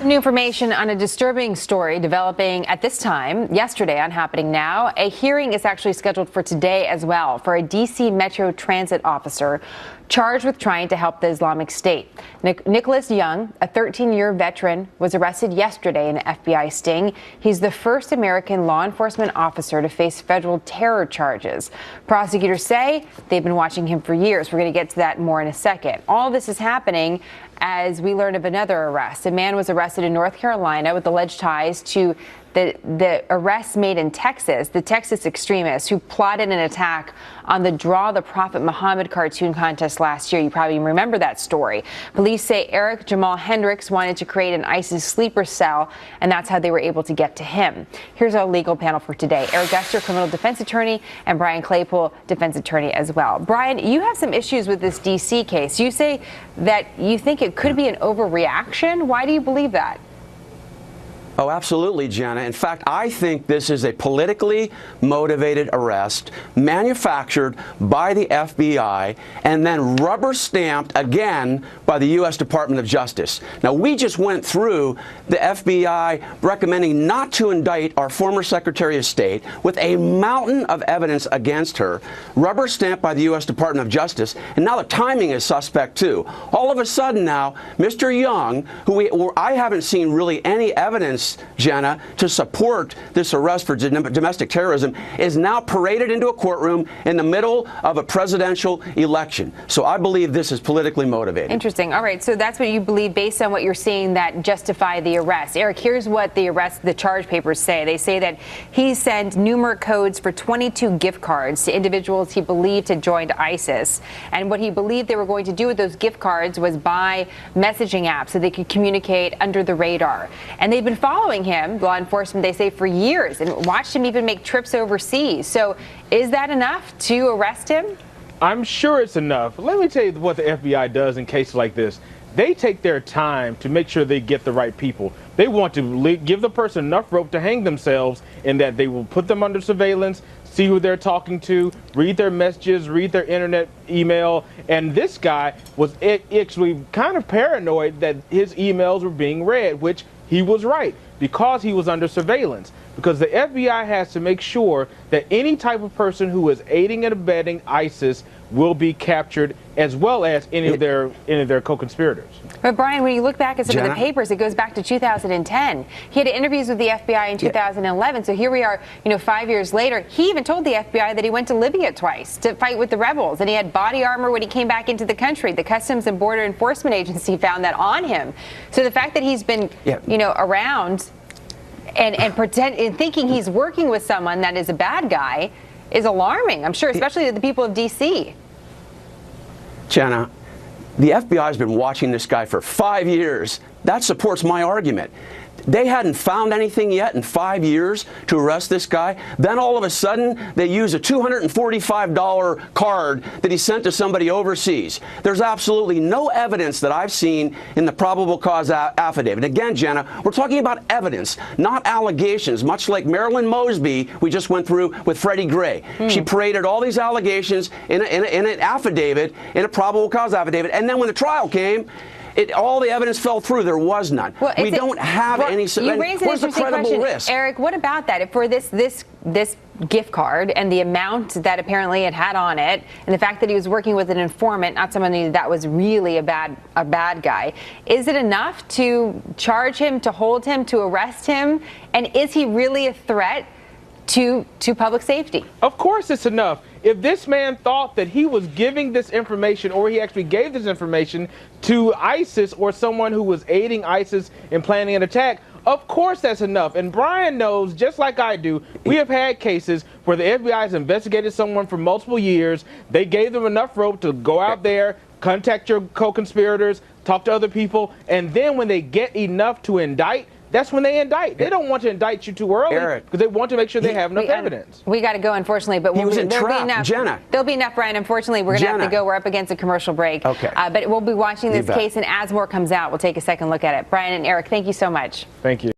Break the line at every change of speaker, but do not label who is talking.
New information on a disturbing story developing at this time yesterday on Happening Now. A hearing is actually scheduled for today as well for a D.C. Metro Transit officer charged with trying to help the Islamic State. Nicholas Young, a 13-year veteran, was arrested yesterday in an FBI sting. He's the first American law enforcement officer to face federal terror charges. Prosecutors say they've been watching him for years. We're going to get to that more in a second. All this is happening as we learn of another arrest. A man was arrested in North Carolina with alleged ties to the arrests made in Texas, the Texas extremists who plotted an attack on the Draw the Prophet Muhammad cartoon contest last year. You probably remember that story. Police say Eric Jamal Hendricks wanted to create an ISIS sleeper cell, and that's how they were able to get to him. Here's our legal panel for today. Eric Dexter, criminal defense attorney, and Brian Claypool, defense attorney as well. Brian, you have some issues with this D.C. case. You say that you think it could be an overreaction. Why do you believe that?
Oh, absolutely, Jenna. In fact, I think this is a politically motivated arrest manufactured by the FBI and then rubber stamped again by the U.S. Department of Justice. Now, we just went through the FBI recommending not to indict our former Secretary of State with a mountain of evidence against her, rubber stamped by the U.S. Department of Justice, and now the timing is suspect, too. All of a sudden now, Mr. Young, who I haven't seen really any evidence, Jenna, to support this arrest for domestic terrorism, is now paraded into a courtroom in the middle of a presidential election. So I believe this is politically motivated.
Interesting. All right. So that's what you believe based on what you're seeing that justify the arrest. Eric, here's what the charge papers say. They say that he sent numeric codes for 22 gift cards to individuals he believed had joined ISIS. And what he believed they were going to do with those gift cards was buy messaging apps so they could communicate under the radar. And they've been following him, law enforcement, they say, for years, and watched him even make trips overseas. So is that enough to arrest him?
I'm sure it's enough. Let me tell you what the FBI does in cases like this. They take their time to make sure they get the right people. They want to give the person enough rope to hang themselves, in that they will put them under surveillance, see who they're talking to, read their messages, read their internet email. And this guy was actually kind of paranoid that his emails were being read, which he was right, because he was under surveillance. Because the FBI has to make sure that any type of person who is aiding and abetting ISIS will be captured, as well as any of their co-conspirators.
But Brian, when you look back at some of the papers, it goes back to 2010. He had interviews with the FBI in 2011. So here we are, 5 years later. He even told the FBI that he went to Libya twice to fight with the rebels, and he had body armor when he came back into the country. The Customs and Border Enforcement Agency found that on him. So the fact that he's been, around and thinking he's working with someone that is a bad guy is alarming, I'm sure, especially to the people of D.C.
Jenna, the FBI has been watching this guy for 5 years. That supports my argument. They hadn't found anything yet in 5 years to arrest this guy. Then all of a sudden, they use a $245 card that he sent to somebody overseas. There's absolutely no evidence that I've seen in the probable cause affidavit. Again, Jenna, we're talking about evidence, not allegations, much like Marilyn Mosby we just went through with Freddie Gray. She paraded all these allegations in an affidavit, in a probable cause affidavit, and then when the trial came, all the evidence fell through. There was none. Well, we don't have any.
You raise an interesting question,
risk?
Eric. What about that? For this gift card and the amount that apparently it had on it, and the fact that he was working with an informant, not somebody that was really a bad guy, is it enough to charge him, to hold him, to arrest him? And is he really a threat to public safety?
Of course it's enough. If this man thought that he was giving this information, or he actually gave this information to ISIS or someone who was aiding ISIS in planning an attack, of course that's enough. And Brian knows, just like I do, we have had cases where the FBI has investigated someone for multiple years. They gave them enough rope to go out there, contact your co-conspirators, talk to other people, and then when they get enough to indict, that's when they indict. They don't want to indict you too early because they want to make sure they have enough evidence.
We got to go, unfortunately, but there'll be enough.
Jenna.
There'll be enough, Brian. Unfortunately, we're going to have to go. We're up against a commercial break.
Okay.
But we'll be watching this case, and as more comes out, we'll take a second look at it. Brian and Eric, thank you so much.
Thank you.